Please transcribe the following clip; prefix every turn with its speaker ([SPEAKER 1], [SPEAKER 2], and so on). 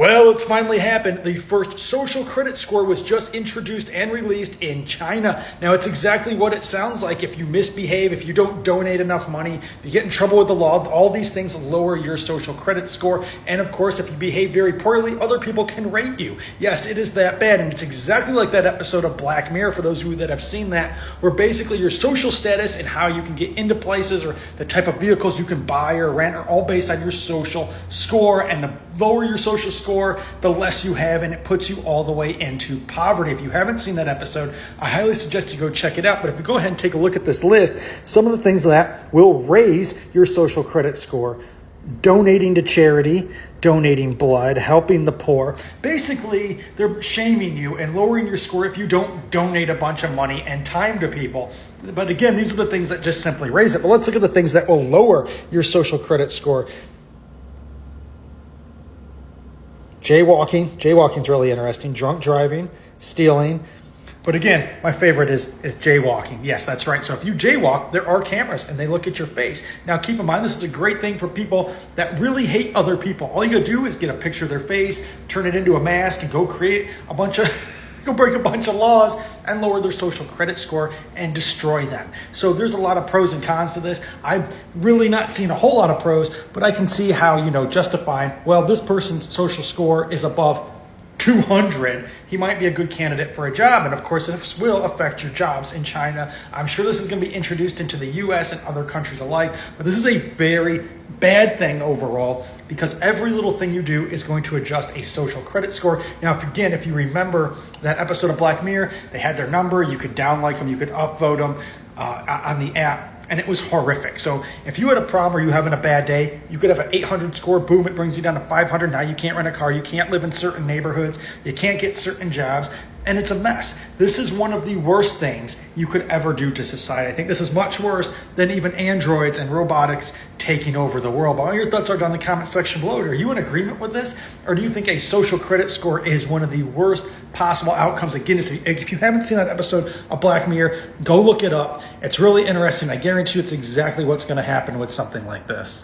[SPEAKER 1] Well, it's finally happened. The first social credit score was just introduced and released in China. Now, it's exactly what it sounds like. If you misbehave, if you don't donate enough money, if you get in trouble with the law, all these things lower your social credit score. And of course, if you behave very poorly, other people can rate you. Yes, it is that bad. And it's exactly like that episode of Black Mirror, for those of you that have seen that, where basically your social status and how you can get into places or the type of vehicles you can buy or rent are all based on your social score. And the lower your social score, the less you have, and it puts you all the way into poverty. If you haven't seen that episode, I highly suggest you go check it out. But if you go ahead and take a look at this list, some of the things that will raise your social credit score: donating to charity, donating blood, helping the poor. Basically, they're shaming you and lowering your score if you don't donate a bunch of money and time to people. But again, these are the things that just simply raise it. But let's look at the things that will lower your social credit score. Jaywalking's really interesting. Drunk driving, stealing. But again, my favorite is jaywalking. Yes, that's right. So if you jaywalk, there are cameras and they look at your face. Now keep in mind, this is a great thing for people that really hate other people. All you gotta do is get a picture of their face, turn it into a mask, and go create a bunch of go break a bunch of laws and lower their social credit score and destroy them. So there's a lot of pros and cons to this. I've really not seen a whole lot of pros, but I can see how, justifying, well, this person's social score is above 200. He might be a good candidate for a job. And of course, this will affect your jobs in China. I'm sure this is going to be introduced into the US and other countries alike, but this is a very bad thing overall, because every little thing you do is going to adjust a social credit score. Now, if you remember that episode of Black Mirror, they had their number, you could downlike them, you could upvote them on the app. And it was horrific. So if you had a problem or you having a bad day, you could have an 800 score, boom, it brings you down to 500. Now you can't rent a car, you can't live in certain neighborhoods, you can't get certain jobs, and it's a mess. This is one of the worst things you could ever do to society. I think this is much worse than even androids and robotics taking over the world. But all your thoughts are down in the comment section below. Are you in agreement with this? Or do you think a social credit score is one of the worst possible outcomes? Again, if you haven't seen that episode of Black Mirror, go look it up. It's really interesting. I guarantee you it's exactly what's going to happen with something like this.